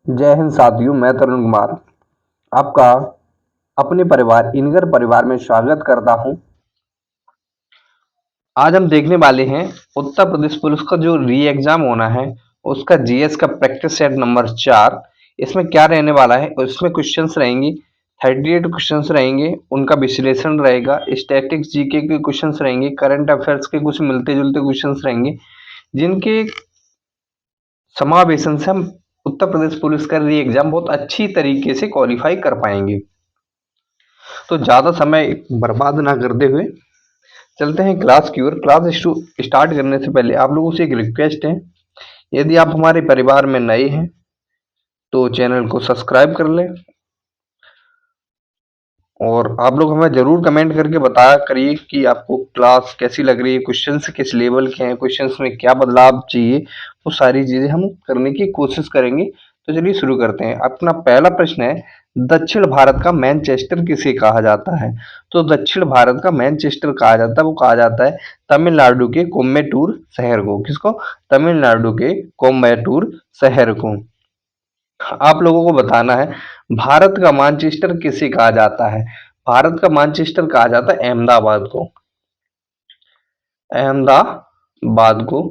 जय हिंद साथियों, मैं तरुण कुमार आपका अपने परिवार इनगर परिवार में स्वागत करता हूं। आज हम देखने वाले हैं उत्तर प्रदेश पुलिस का जो री एग्जाम होना है उसका जीएस का प्रैक्टिस सेट नंबर 4। इसमें क्या रहने वाला है, इसमें क्वेश्चंस रहेंगी 38 क्वेश्चंस रहेंगे, उनका विश्लेषण रहेगा, स्टैटिक्स जीके के क्वेश्चंस रहेंगे, करंट अफेयर्स के कुछ मिलते जुलते क्वेश्चंस रहेंगे, जिनके समावेशन से हम उत्तर प्रदेश पुलिस का री एग्जाम बहुत अच्छी तरीके से क्वालिफाई कर पाएंगे। तो ज़्यादा समय बर्बाद ना करते हुए चलते हैं क्लास की ओर। क्लास स्टार्ट करने से पहले आप लोगों से एक रिक्वेस्ट है, यदि आप हमारे परिवार में नए हैं तो चैनल को सब्सक्राइब कर लें और आप लोग हमें ज़रूर कमेंट करके बताया करिए कि आपको क्लास कैसी लग रही है, क्वेश्चंस किस लेवल के हैं, क्वेश्चंस में क्या बदलाव चाहिए, वो सारी चीज़ें हम करने की कोशिश करेंगे। तो चलिए शुरू करते हैं। अपना पहला प्रश्न है, दक्षिण भारत का मैनचेस्टर किसे कहा जाता है? तो दक्षिण भारत का मैनचेस्टर कहा जाता है, वो कहा जाता है तमिलनाडु के कोयम्बटूर शहर को। किसको? तमिलनाडु के कोयम्बटूर शहर को। आप लोगों को बताना है भारत का मानचेस्टर किसे कहा जाता है? भारत का मानचेस्टर कहा जाता है अहमदाबाद को। अहमदाबाद को,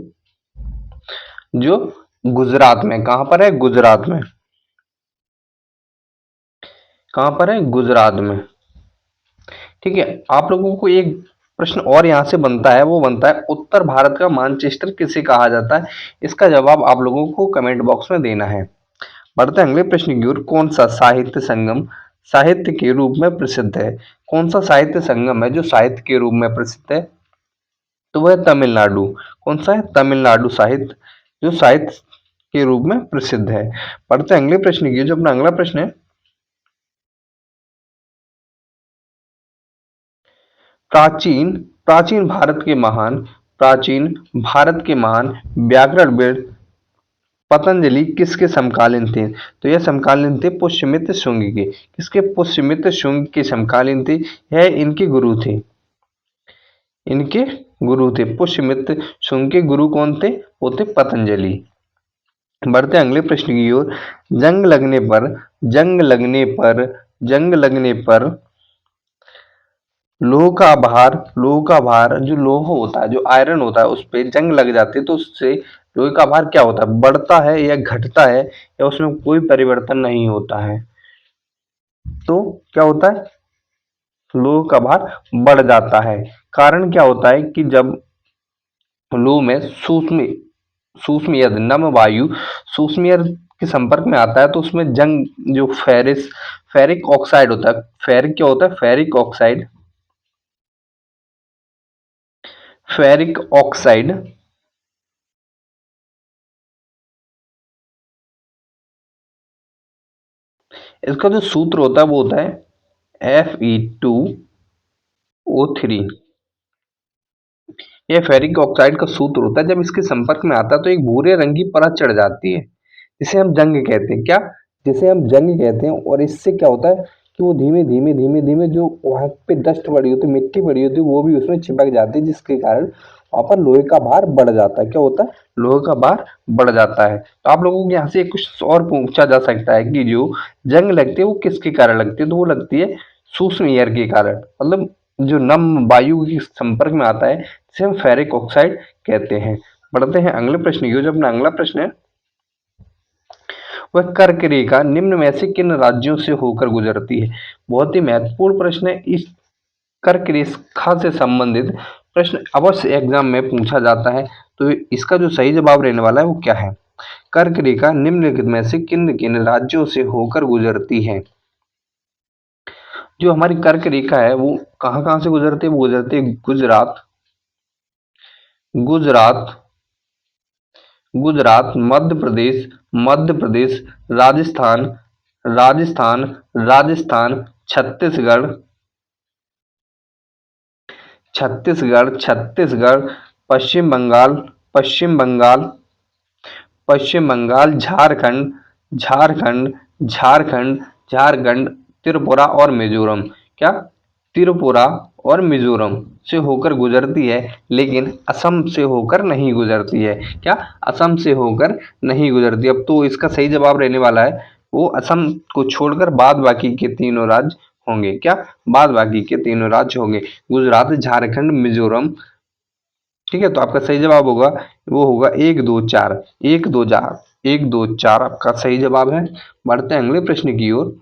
जो गुजरात में, कहां पर है? गुजरात में। कहां पर है? गुजरात में। ठीक है, आप लोगों को एक प्रश्न और यहां से बनता है, वो बनता है उत्तर भारत का मानचेस्टर किसे कहा जाता है? इसका जवाब आप लोगों को कमेंट बॉक्स में देना है। बढ़ते हैं अगले प्रश्न की ओर। कौन सा साहित्य संगम साहित्य के रूप में प्रसिद्ध है? कौन सा साहित्य संगम है जो साहित्य के रूप में प्रसिद्ध है? तो वह तमिलनाडु। कौन सा है? तमिलनाडु साहित्य, जो साहित्य के रूप में प्रसिद्ध है। पढ़ते हैं अगले प्रश्न की। जो अपना अगला प्रश्न है, प्राचीन प्राचीन भारत के महान प्राचीन भारत के महान व्याकरणविद पतंजलि किसके समकालीन थे? तो यह समकालीन थे पुष्यमित्र शुंग के। किसके? पुष्यमित्र शुंग के समकालीन थे। यह इनके गुरु थे। इनके गुरु थे पुष्यमित्र शुंग के गुरु कौन थे? वो थे पतंजलि। बढ़ते हैं अगले प्रश्न की ओर। जंग लगने पर जंग लगने पर जंग लगने पर लोह का भार जो लोह होता है, जो आयरन होता है, उस पे जंग लग जाती है तो उससे लोहे का भार क्या होता है? बढ़ता है या घटता है, या उसमें कोई परिवर्तन नहीं होता है? तो क्या होता है? लोह का भार बढ़ जाता है। कारण क्या होता है कि जब लोह में सूक्ष्म सूक्ष्म यद नम वायु सूक्ष्म यद के संपर्क में आता है तो उसमें जंग, जो फेरिक ऑक्साइड होता है, फेरिक क्या होता है? फेरिक ऑक्साइड, फेरिक ऑक्साइड इसका जो सूत्र होता है वो होता है Fe2O3। यह फेरिक ऑक्साइड का सूत्र होता है। जब इसके संपर्क में आता है तो एक भूरे रंग की परत चढ़ जाती है, जिसे हम जंग कहते हैं। क्या? जिसे हम जंग कहते हैं। और इससे क्या होता है कि वो धीमे धीमे धीमे धीमे जो वहां पे डस्ट पड़ी होती है, मिट्टी पड़ी होती है, वो भी उसमें चिपक जाती है, जिसके कारण वहां पर लोहे का भार बढ़ जाता है। क्या होता है? लोहे का भार बढ़ जाता है। तो आप लोगों को यहाँ से कुछ और पूछा जा सकता है कि जो जंग लगती है वो किसके कारण लगती है? तो वो लगती है सूक्ष्म एयर के कारण, मतलब जो नम वायु के संपर्क में आता है, जिसे हम फेरिक ऑक्साइड कहते हैं। बढ़ते हैं अगले प्रश्न की ओर। जो अपना अगला प्रश्न है, वह कर्क रेखा निम्न में से किन राज्यों से होकर गुजरती है? बहुत ही महत्वपूर्ण प्रश्न है। इस कर्क रेखा से संबंधित प्रश्न अवश्य एग्जाम में पूछा जाता है। तो इसका जो सही जवाब रहने वाला है वो क्या है? कर्क रेखा निम्नलिखित में से किन किन राज्यों से होकर गुजरती है? जो हमारी कर्क रेखा है वो कहाँ कहाँ से गुजरती है? वो गुजरती है गुजरात, गुजरात गुजरात, मध्य प्रदेश, राजस्थान, राजस्थान, राजस्थान, छत्तीसगढ़, छत्तीसगढ़, पश्चिम बंगाल, पश्चिम बंगाल, पश्चिम बंगाल, झारखंड, झारखंड, झारखंड, झारखंड, त्रिपुरा और मिजोरम। क्या? त्रिपुरा, और मिजोरम से होकर गुजरती है, लेकिन असम से होकर नहीं गुजरती है। क्या? असम से होकर नहीं गुजरती। अब तो इसका सही जवाब रहने वाला है वो असम को छोड़कर बाद बाकी के तीनों राज्य होंगे। क्या? बाद बाकी के तीनों राज्य होंगे, गुजरात, झारखंड, मिजोरम। ठीक है, तो आपका सही जवाब होगा वो होगा 1, 2, 4। 1, 2, 4 आपका सही जवाब है। बढ़ते हैं अगले प्रश्न की ओर।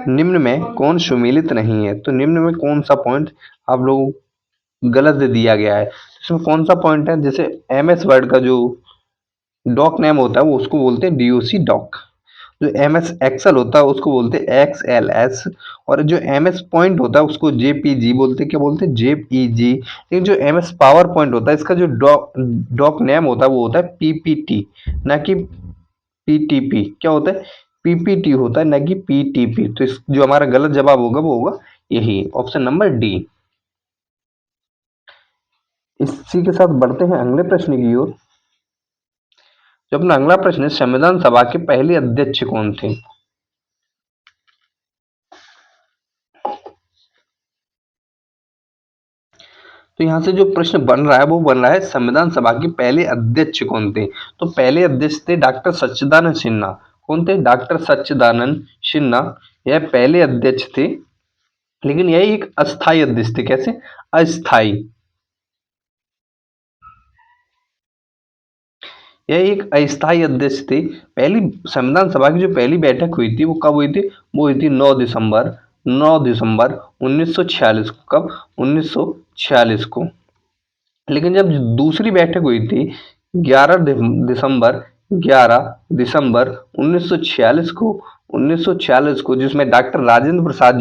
निम्न में कौन सुमेलित नहीं है? तो निम्न में कौन सा पॉइंट आप लोग गलत दिया गया है? इसमें कौन सा पॉइंट है? जैसे MS वर्ड का जो डॉक नेम होता है वो उसको बोलते हैं DOC डॉक। जो MS एक्सेल होता है उसको बोलते हैं XLS। और जो MS पॉइंट होता है उसको JPG बोलते हैं। क्या बोलते हैं? JPG। लेकिन जो MS पावर पॉइंट होता है इसका जो डॉक नेम होता है वो होता है PPT, ना कि PTP। क्या होता है? PPT होता है, ना कि PTP। तो इस जो हमारा गलत जवाब होगा वो होगा यही ऑप्शन नंबर D। इसी के साथ बढ़ते हैं अगले प्रश्न की ओर। जो अपना अगला प्रश्न है, संविधान सभा के पहले अध्यक्ष कौन थे? तो यहाँ से जो प्रश्न बन रहा है वो बन रहा है संविधान सभा के पहले अध्यक्ष कौन थे? तो पहले अध्यक्ष थे डॉक्टर सच्चिदानंद सिन्हा। कौन थे? डॉक्टर सच्चिदानंद सिन्हा, यह पहले अध्यक्ष थे। लेकिन यह एक अस्थायी अध्यक्ष थे। कैसे? अस्थायी। यह एक अस्थायी अध्यक्ष थे। पहली संविधान सभा की जो पहली बैठक हुई थी वो कब हुई थी? वो हुई थी 9 दिसंबर 1946 को। कब? 1946 को। लेकिन जब दूसरी बैठक हुई थी 11 दिसंबर 11 दिसंबर 1946 को, जिसमें डॉक्टर राजेंद्र प्रसाद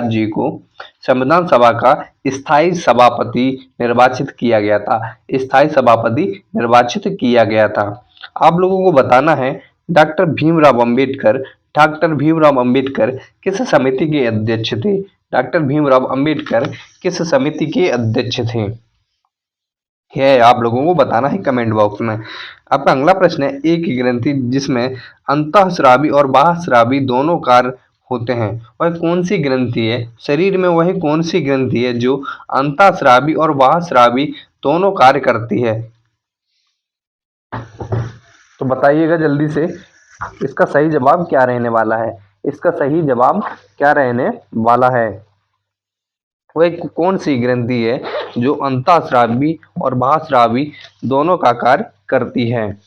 जी को संविधान सभा का स्थायी सभापति निर्वाचित किया गया था। स्थायी सभापति निर्वाचित किया गया था। आप लोगों को बताना है डॉक्टर भीमराव अंबेडकर किस समिति के अध्यक्ष थे? डॉक्टर भीमराव अंबेडकर किस समिति के अध्यक्ष थे? यह आप लोगों को बताना है कमेंट बॉक्स में। आपका अगला प्रश्न है, एक ही ग्रंथि जिसमें अंतःस्रावी और बाह्यस्रावी दोनों कार्य होते हैं वह कौन सी ग्रंथि है? शरीर में वह कौन सी ग्रंथि है जो अंतःस्रावी और बाह्यस्रावी दोनों कार्य करती है? तो बताइएगा जल्दी से, इसका सही जवाब क्या रहने वाला है? इसका सही जवाब क्या रहने वाला है? वो एक कौन सी ग्रंथि है जो अंतःस्रावी और बाह्यस्रावी दोनों का कार्य करती है?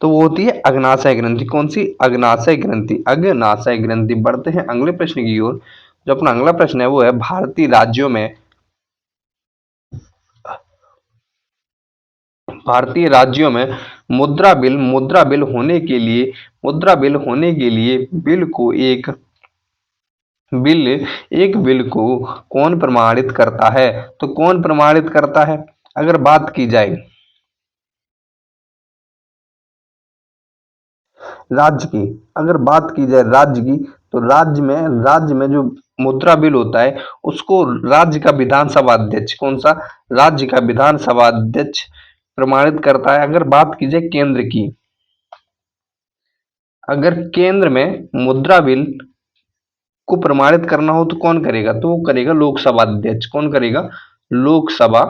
तो वो होती है अग्नाशय ग्रंथि। कौन सी? अग्नाशय ग्रंथि। अग्नाशय ग्रंथि। बढ़ते हैं अगले प्रश्न की ओर। जो अपना अगला प्रश्न है वो है, भारतीय राज्यों में मुद्रा बिल होने के लिए बिल को कौन प्रमाणित करता है? तो कौन प्रमाणित करता है? अगर बात की जाए राज्य की, अगर बात की जाए राज्य की, तो राज्य में जो मुद्रा बिल होता है उसको राज्य का विधानसभा अध्यक्ष, कौन सा? राज्य का विधानसभा अध्यक्ष प्रमाणित करता है। अगर बात की जाए केंद्र की, अगर केंद्र में मुद्रा बिल को प्रमाणित करना हो तो कौन करेगा? तो वो करेगा लोकसभा अध्यक्ष। कौन करेगा? लोकसभा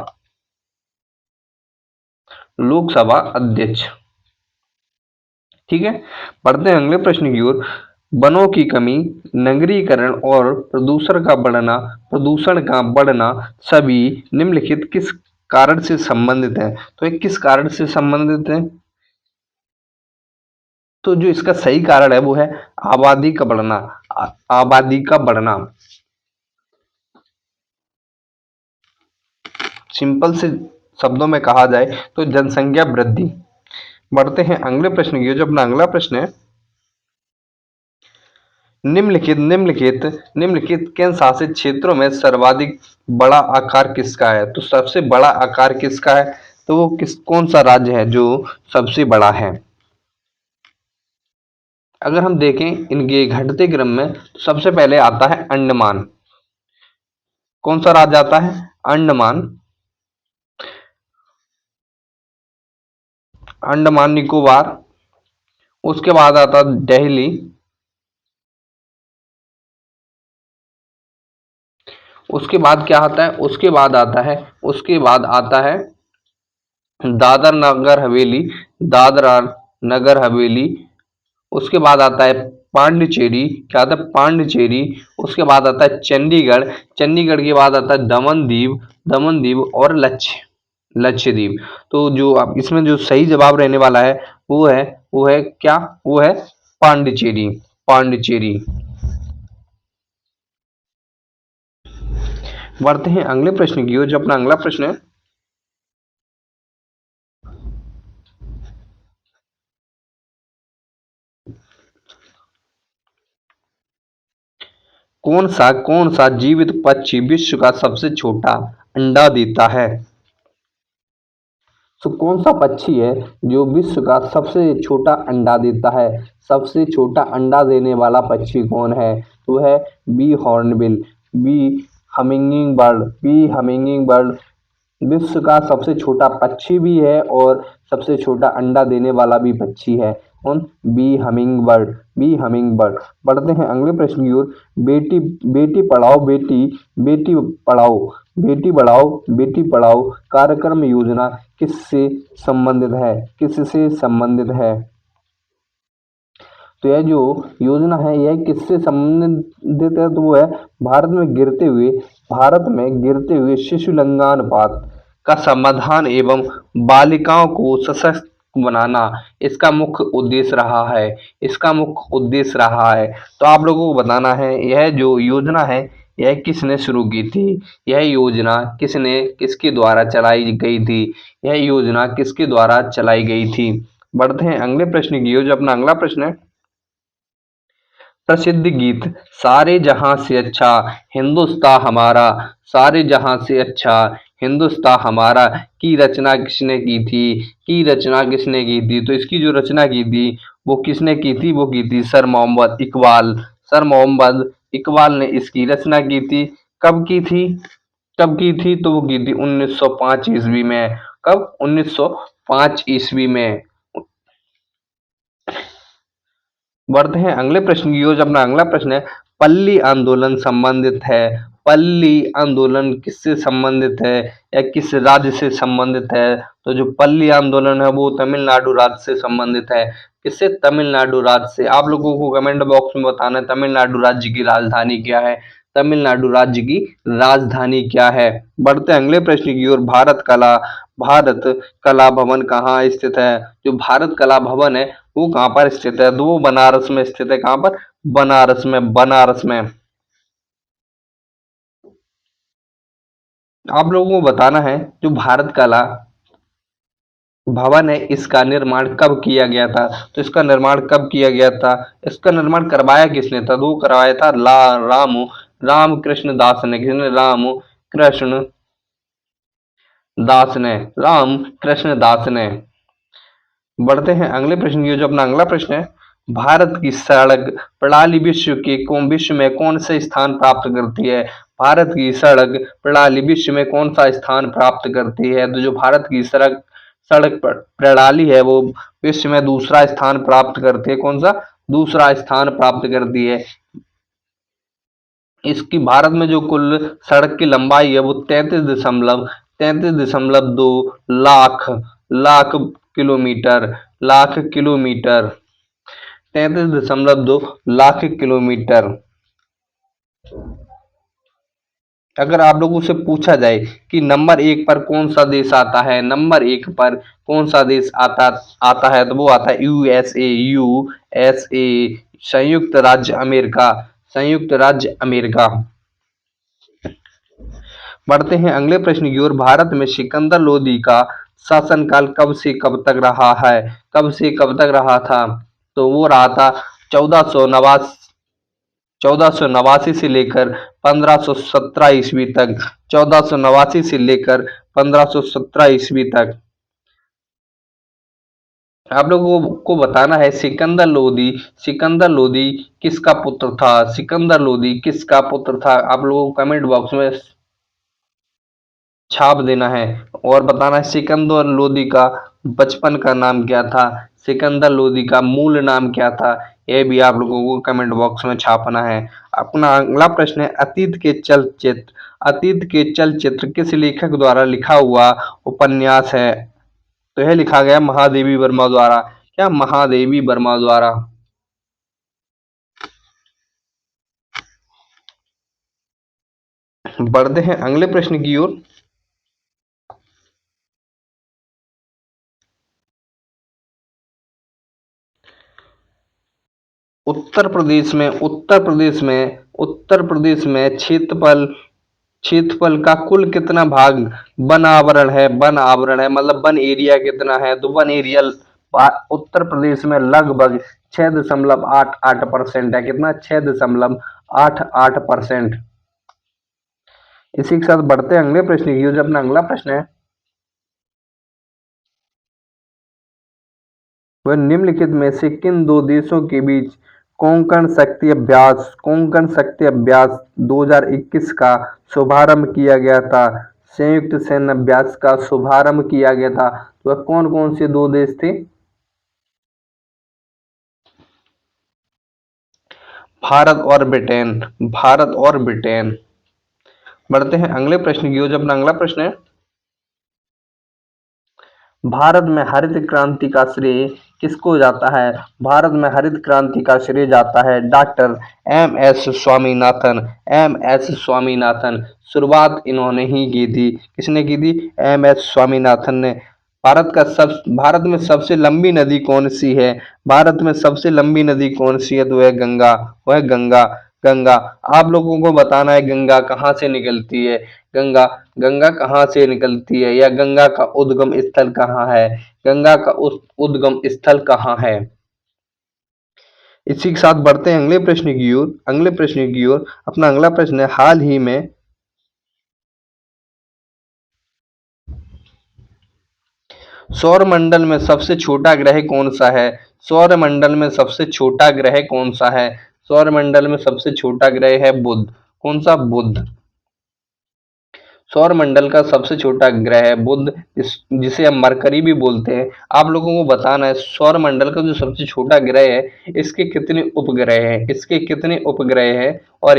लोकसभा अध्यक्ष। ठीक है, बढ़ते हैं अगले प्रश्न की ओर। वनों की कमी, नगरीकरण और प्रदूषण का बढ़ना सभी निम्नलिखित किस कारण से संबंधित है? तो ये किस कारण से संबंधित है? तो जो इसका सही कारण है वो है आबादी का बढ़ना। आबादी का बढ़ना। सिंपल से शब्दों में कहा जाए तो जनसंख्या वृद्धि। बढ़ते हैं अगले प्रश्न की ओर। जो अपना अगला प्रश्न है, निम्नलिखित केंद्र शासित क्षेत्रों में सर्वाधिक बड़ा आकार किसका है? तो सबसे बड़ा आकार किसका है? तो वो कौन सा राज्य है जो सबसे बड़ा है? अगर हम देखें इनके घटते क्रम में तो सबसे पहले आता है अंडमान। कौन सा राज्य आता है? अंडमान, अंडमान निकोबार। उसके बाद आता है दिल्ली। उसके बाद क्या आता है? उसके बाद आता है दादर नगर हवेली, दादरा नगर हवेली। उसके बाद आता है पांडिचेरी, क्या आता है? पांडिचेरी। उसके बाद आता है चंडीगढ़, चंडीगढ़ के बाद आता है दमन दीव, दमन दीव और लक्षद्वीप। तो जो आप इसमें जो सही जवाब रहने वाला है वो है क्या? वो है पांडिचेरी, पांडिचेरी। बढ़ते हैं अगले प्रश्न की ओर। जो अपना अगला प्रश्न है, कौन सा जीवित पक्षी विश्व का सबसे छोटा अंडा देता है? तो कौन सा पक्षी है जो विश्व का सबसे छोटा अंडा देता है? सबसे छोटा अंडा देने वाला पक्षी कौन है? तो है B hornbill, B humming bird, B humming bird विश्व का सबसे छोटा पक्षी भी है और सबसे छोटा अंडा देने वाला भी पक्षी है। कौन? Bee hummingbird, bee hummingbird. बढ़ते हैं अगले प्रश्न की ओर। बेटी बेटी पढ़ाओ बेटी पढ़ाओ बेटी बढ़ाओ बेटी पढ़ाओ कार्यक्रम योजना किससे संबंधित है? किससे संबंधित है? तो यह जो योजना है यह किससे संबंधित है? तो वो है भारत में गिरते हुए शिशु लिंगानुपात का समाधान एवं बालिकाओं को सशक्त बनाना इसका मुख्य उद्देश्य रहा है। इसका मुख्य उद्देश्य रहा है। तो आप लोगों को बताना है यह जो योजना है यह किसने शुरू की थी? यह योजना किसके द्वारा चलाई गई थी? यह योजना किसके द्वारा चलाई गई थी? बढ़ते हैं अगले प्रश्न की ओर। जो अपना अगला प्रश्न है, प्रसिद्ध गीत सारे जहां से अच्छा हिंदुस्तां हमारा, सारे जहां से अच्छा हिंदुस्तां हमारा की रचना किसने की थी? की रचना किसने की थी? तो इसकी जो रचना की थी वो किसने की थी? वो की थी सर मोहम्मद इकबाल। सर मोहम्मद इकबाल ने इसकी रचना की थी। कब की थी? कब की थी? तो वो की थी 1905 ईस्वी में। कब? 1905 ईस्वी में। बढ़ते हैं अगले प्रश्न की ओर। जो अपना अगला प्रश्न है, पल्ली आंदोलन संबंधित है। पल्ली आंदोलन किससे संबंधित है या किस राज्य से संबंधित है? तो जो पल्ली आंदोलन है वो तमिलनाडु राज्य से संबंधित है। किससे? तमिलनाडु राज्य से। आप लोगों को कमेंट बॉक्स में बताना है तमिलनाडु राज्य की राजधानी क्या है? तमिलनाडु राज्य की राजधानी क्या है? बढ़ते हैं अगले प्रश्न की ओर। भारत कला भवन कहाँ स्थित है? जो भारत कला भवन है वो कहाँ पर स्थित है? तो वो बनारस में स्थित है। कहाँ पर? बनारस में, बनारस में। आप लोगों को बताना है जो भारत कला भवन है इसका निर्माण कब किया गया था? तो इसका निर्माण कब किया गया था? इसका निर्माण करवाया किसने था? तो वो करवाया था राम कृष्ण दास ने। किसने? कृष्ण दास ने, राम कृष्ण दास ने। बढ़ते हैं अगले प्रश्न की ओर। जो अपना अगला प्रश्न है, भारत की सड़क प्रणाली विश्व में कौन से स्थान प्राप्त करती है? भारत की सड़क प्रणाली विश्व में कौन सा स्थान प्राप्त करती है? तो जो भारत की सड़क सड़क प्रणाली है वो विश्व में दूसरा स्थान प्राप्त करती है। कौन सा? दूसरा स्थान प्राप्त करती है। इसकी भारत में जो कुल सड़क की लंबाई है वो 33.2 lakh lakh kilometre, lakh kilometre, 33.2 lakh kilometre. अगर आप लोगों से पूछा जाए कि नंबर एक पर कौन सा देश आता है, नंबर एक पर कौन सा देश आता आता है, तो वो आता है यूएसए, यूएसए, संयुक्त राज्य अमेरिका, संयुक्त राज्य अमेरिका। बढ़ते हैं अगले प्रश्न की ओर। भारत में सिकंदर लोदी का शासनकाल कब से कब तक रहा है? कब से कब तक रहा था? तो वो रहा था 1489 से लेकर 1517 ईस्वी तक। 1489 से लेकर 1517 ईस्वी तक। आप लोगों को बताना है सिकंदर लोदी किसका पुत्र था? सिकंदर लोदी किसका पुत्र था? आप लोगों को कमेंट बॉक्स में छाप देना है। और बताना है सिकंदर लोदी का बचपन का नाम क्या था, सिकंदर लोदी का मूल नाम क्या था, ये भी आप लोगों को कमेंट बॉक्स में छापना है। अपना अगला प्रश्न है अतीत के चलचित्र किस लेखक द्वारा लिखा हुआ उपन्यास है। तो यह लिखा गया महादेवी वर्मा द्वारा। क्या महादेवी वर्मा द्वारा। बढ़ते हैं अगले प्रश्न की ओर। उत्तर प्रदेश में क्षेत्रफल का कुल कितना भाग वन आवरण है मतलब वन एरिया कितना है। तो वन एरिया उत्तर प्रदेश में लगभग 6.88% है। कितना, 6.88%। इसी के साथ बढ़ते हैं अगले प्रश्न की ओर। जो अपना अगला प्रश्न है वह निम्नलिखित में से किन दो देशों के बीच कोंकण शक्ति अभ्यास 2021 का शुभारंभ किया गया था। संयुक्त सैन्य अभ्यास का शुभारंभ किया गया था। वह कौन कौन से दो देश थे। भारत और ब्रिटेन। बढ़ते हैं अगले प्रश्न की ओर। जो अपना अगला प्रश्न है भारत में हरित क्रांति का श्रेय किसको जाता है। भारत में हरित क्रांति का श्रेय जाता है डॉक्टर एम एस स्वामीनाथन। शुरुआत इन्होंने ही की थी। किसने की थी। एम एस स्वामीनाथन ने। भारत में सबसे लंबी नदी कौन सी है। भारत में सबसे लंबी नदी कौन सी है। तो वह गंगा। गंगा। आप लोगों को बताना है गंगा कहाँ से निकलती है। गंगा गंगा कहाँ से निकलती है या गंगा का उद्गम स्थल कहाँ है। गंगा का उद्गम स्थल कहाँ है। इसी के साथ बढ़ते हैं अगले प्रश्न की ओर। अपना अगला प्रश्न है हाल ही में सौरमंडल में सबसे छोटा ग्रह कौन सा है। सौरमंडल में सबसे छोटा ग्रह कौन सा है। सौरमंडल में सबसे छोटा ग्रह है बुध। कौन सा, बुध। सौरमंडल का सबसे छोटा ग्रह है बुध, जिसे हम मरकरी भी बोलते हैं। आप लोगों को बताना है सौरमंडल का जो सबसे छोटा ग्रह है इसके कितने उपग्रह हैं और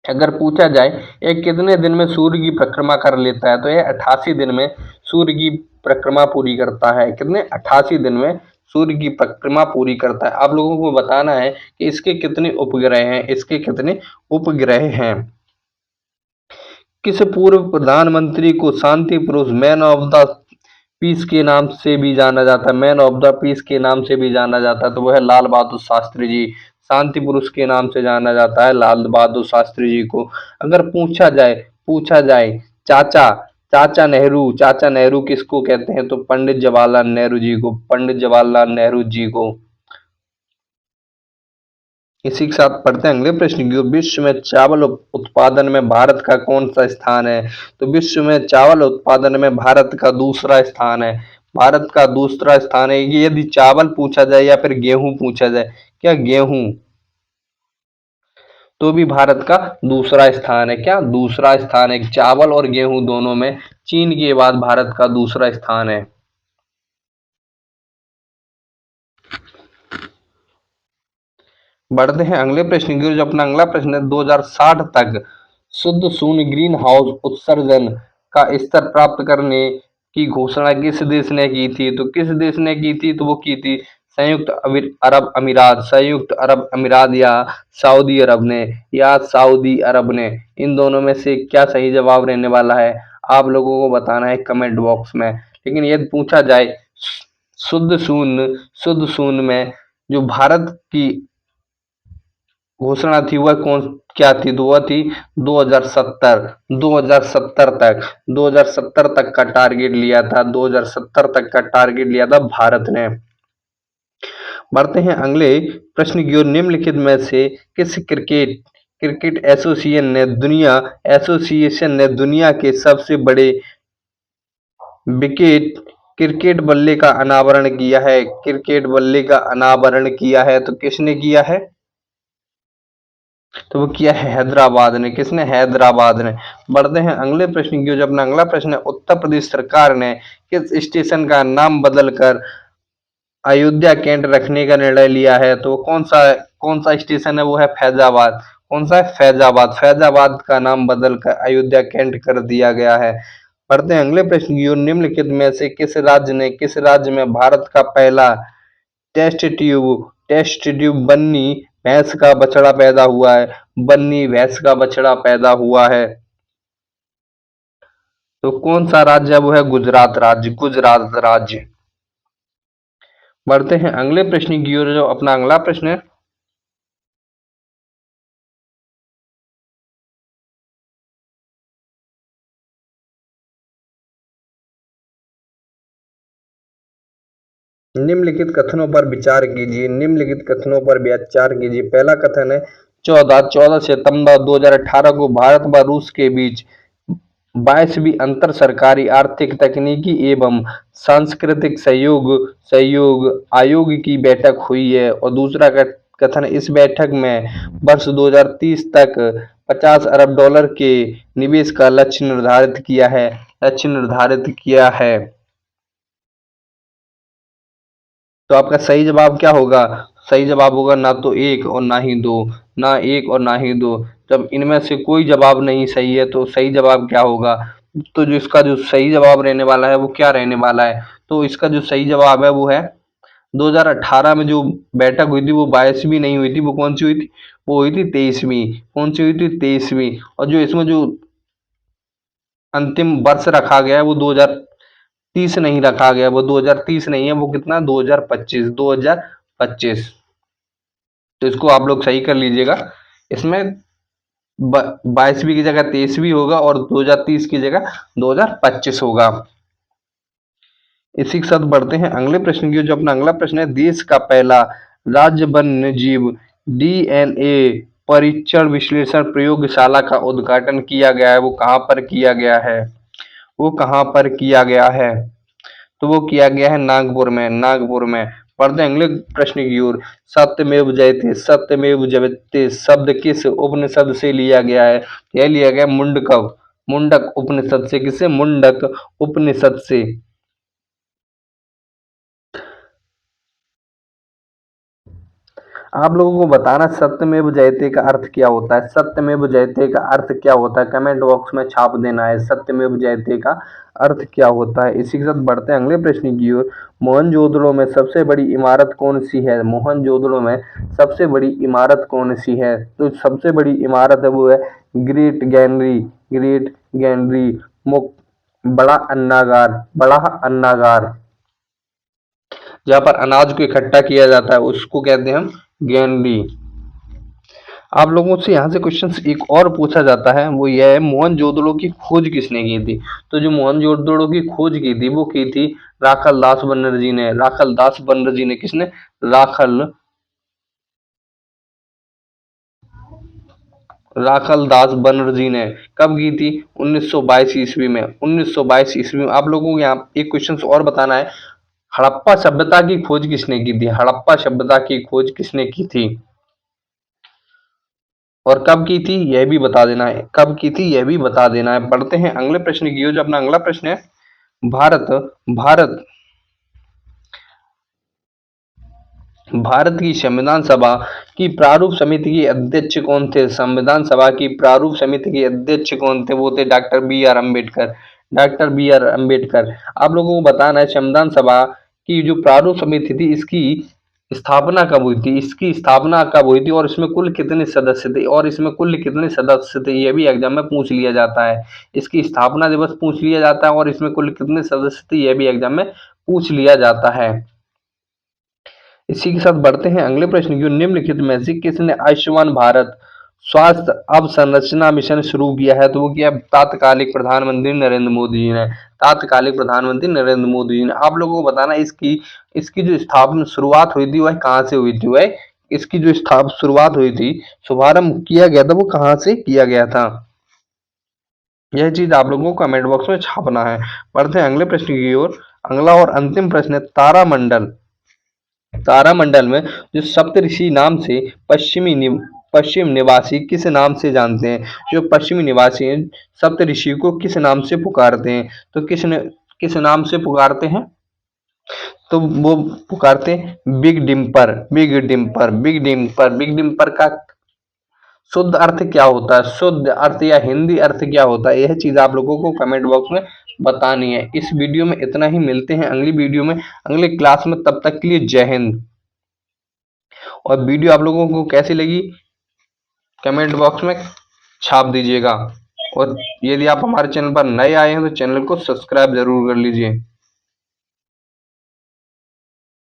अगर पूछा जाए ये कितने दिन में सूर्य की परिक्रमा कर लेता है। तो ये 88 दिन में सूर्य की परिक्रमा पूरी करता है। कितने, 88 दिन में सूर्य की परिक्रमा पूरी करता है। आप लोगों को बताना है कि इसके कितने उपग्रह हैं। किस पूर्व प्रधानमंत्री को शांति पुरुष मैन ऑफ द पीस के नाम से भी जाना जाता है। मैन ऑफ द पीस के नाम से भी जाना जाता है। तो वह है लाल बहादुर शास्त्री जी। शांति पुरुष के नाम से जाना जाता है लाल बहादुर शास्त्री जी को। अगर पूछा जाए चाचा नेहरू किसको कहते हैं। तो पंडित जवाहरलाल नेहरू जी को। इसी के साथ पढ़ते हैं अगले प्रश्न की ओर। विश्व में चावल उत्पादन में भारत का कौन सा स्थान है। तो विश्व में चावल उत्पादन में भारत का दूसरा स्थान है। भारत का दूसरा स्थान है। कि यदि चावल पूछा जाए या फिर गेहूं पूछा जाए, क्या गेहूं, तो भी भारत का दूसरा स्थान है। क्या, दूसरा स्थान है। चावल और गेहूं दोनों में चीन के बाद भारत का दूसरा स्थान है। बढ़ते हैं अगले प्रश्न की ओर। जो अपना अगला प्रश्न है 2060 तक शुद्ध शून्य ग्रीन हाउस उत्सर्जन का स्तर प्राप्त करने की घोषणा किस देश ने की थी। तो किस देश ने की थी। तो वो की थी संयुक्त अरब अमीरात या सऊदी अरब ने। इन दोनों में से क्या सही जवाब रहने वाला है। आप लोगों को बताना है कमेंट बॉक्स में। लेकिन यदि पूछा जाए शुद्ध शून्य में जो भारत की घोषणा थी वह क्या थी। तो वह थी 2070। 2070 तक का टारगेट लिया था। 2070 तक का टारगेट लिया था भारत ने। बढ़ते हैं अगले प्रश्न की ओर। निम्नलिखित में से किस क्रिकेट एसोसिएशन ने दुनिया के सबसे बड़े विकेट क्रिकेट बल्ले का अनावरण किया है। क्रिकेट बल्ले का अनावरण किया है। तो किसने किया है। तो वो किया है हैदराबाद ने। किसने? हैदराबाद ने। बढ़ते हैं अगले प्रश्न की ओर। जो अपना अगला प्रश्न है, उत्तर प्रदेश सरकार ने किस स्टेशन का नाम बदलकर अयोध्या कैंट रखने का निर्णय लिया है? तो कौन सा स्टेशन है? वो है फैजाबाद। कौन सा है? फैजाबाद। फैजाबाद का नाम बदलकर अयोध्या कैंट कर दिया गया है। पढ़ते हैं अगले प्रश्न की ओर। निम्नलिखित में से किस राज्य में भारत का पहला टेस्ट ट्यूब बन्नी भैंस का बछड़ा पैदा हुआ है? बन्नी भैंस का बछड़ा पैदा हुआ है। तो कौन सा राज्य है? वो है गुजरात राज्य। गुजरात राज्य। बढ़ते हैं अगले प्रश्न की ओर। जो अपना अगला प्रश्न है, निम्नलिखित कथनों पर विचार कीजिए। निम्नलिखित कथनों पर विचार कीजिए। पहला कथन है, 14 सितंबर 2018 को भारत व रूस के बीच 22वीं अंतर सरकारी आर्थिक तकनीकी एवं सांस्कृतिक सहयोग सहयोग आयोग की बैठक हुई है। और दूसरा कथन, इस बैठक में वर्ष 2030 तक $50 अरब के निवेश का लक्ष्य निर्धारित किया है। तो आपका सही जवाब क्या होगा? सही जवाब होगा ना तो एक और ना ही दो। ना एक और ना ही दो। जब इनमें से कोई जवाब नहीं सही है तो सही जवाब क्या होगा? तो जो इसका जो सही जवाब रहने वाला है वो क्या रहने वाला है? तो इसका जो सही जवाब है वो है 2018 में जो बैठक हुई थी वो 22वीं नहीं हुई थी। वो कौन सी हुई थी? वो हुई थी 23वीं। कौन सी हुई थी? 23वीं। और जो इसमें जो अंतिम वर्ष रखा गया है वो 2030 नहीं रखा गया। वो 2030 नहीं है, वो कितना? 2025। 2025। तो इसको आप लोग सही कर लीजिएगा। इसमें 22वीं की जगह 23वीं होगा और 2030 की जगह 2025 होगा। इसी के साथ बढ़ते हैं अगले प्रश्न की। जो अपना अगला प्रश्न है, देश का पहला राज्य वन्य जीव डीएनए परीक्षण विश्लेषण प्रयोगशाला का उद्घाटन किया गया है। वो कहाँ पर किया गया है? वो कहाँ पर किया गया है? तो वो किया गया है नागपुर में। नागपुर में। पढ़ते हैं अगले प्रश्न की ओर। सत्यमेव जयते शब्द किस उपनिषद से लिया गया है? यह लिया गया मुंडकव मुंडक उपनिषद से। किससे? मुंडक उपनिषद से। आप लोगों को बताना सत्यमेव जयते का अर्थ क्या होता है। सत्यमेव जयते का अर्थ क्या होता है? कमेंट बॉक्स में छाप देना है सत्यमेव जयते का अर्थ क्या होता है। इसी के साथ बढ़ते हैं अगले प्रश्न की ओर। मोहनजोदड़ो में सबसे बड़ी इमारत कौन सी है? मोहनजोदड़ो में सबसे बड़ी इमारत कौन सी है? तो सबसे बड़ी इमारत है वो है ग्रेट गैनरी। ग्रेट गैनरी। बड़ा अन्नागार जहाँ पर अनाज को इकट्ठा किया जाता है उसको कहते हैं हम गैनरी। आप लोगों से यहाँ से क्वेश्चन एक और पूछा जाता है, वो यह है, मोहनजोदड़ो की खोज किसने की थी? तो जो मोहनजोदड़ो की खोज की थी वो की थी राखल दास बनर्जी ने। राखल दास बनर्जी ने। किसने? राखल दास बनर्जी ने। कब की थी? 1922 ईस्वी में। 1922 ईस्वी में। आप लोगों को यहाँ एक क्वेश्चन और बताना है, हड़प्पा सभ्यता की खोज किसने की थी? हड़प्पा सभ्यता की खोज किसने की थी और कब की थी यह भी बता देना है। कब की थी यह भी बता देना है। पढ़ते हैं अगले प्रश्न की ओर। जो अपना अगला प्रश्न है, भारत भारत भारत की संविधान सभा की प्रारूप समिति के अध्यक्ष कौन थे? संविधान सभा की प्रारूप समिति के अध्यक्ष कौन थे? वो थे doctor B R Ambedkar. Doctor B R Ambedkar. आप लोगों को बताना है संविधान सभा की जो प्रारूप समिति थी इसकी स्थापना कब हुई थी? इसकी स्थापना कब हुई थी और इसमें कुल कितने सदस्य थे? और इसमें कुल कितने सदस्य थे यह भी एग्जाम में पूछ लिया जाता है। इसकी स्थापना दिवस पूछ लिया जाता है और इसमें कुल कितने सदस्य थे यह भी एग्जाम में पूछ लिया जाता है। इसी के साथ बढ़ते हैं अगले प्रश्न की ओर। निम्नलिखित में से किसने आयुष्मान भारत स्वास्थ्य अवसंरचना मिशन शुरू किया है? तो वो किया तात्कालिक प्रधानमंत्री नरेंद्र मोदी जी ने। तात्कालिक प्रधानमंत्री नरेंद्र मोदी जी ने। आप लोगों को बताना इसकी इसकी जो स्थापना शुरुआत हुई थी वह कहाँ से हुई थी? वह इसकी जो शुरुआत हुई थी, शुभारंभ किया गया था, वो कहाँ से किया गया था? यह चीज आप लोगों को कमेंट बॉक्स में छापना है। बढ़ते हैं अगले प्रश्न की ओर। अगला और अंतिम प्रश्न है, तारामंडल में जो सप्तऋषि नाम से पश्चिम निवासी किस नाम से जानते हैं? जो पश्चिमी निवासी हैं सप्तऋषि को किस नाम से पुकारते हैं? तो किस नाम से पुकारते हैं? तो वो पुकारते हैं बिग डिम्पर, बिग डिम्पर, बिग डिम्पर। बिग डिम्पर का शुद्ध अर्थ क्या होता है? शुद्ध अर्थ या हिंदी अर्थ क्या होता है? यह चीज आप लोगों को कमेंट बॉक्स में बतानी है। इस वीडियो में इतना ही, मिलते हैं अगली वीडियो में, अगले क्लास में। तब तक के लिए जय हिंद। और वीडियो आप लोगों को कैसी लगी कमेंट बॉक्स में छाप दीजिएगा। और यदि आप हमारे चैनल पर नए आए हैं तो चैनल को सब्सक्राइब जरूर कर लीजिए।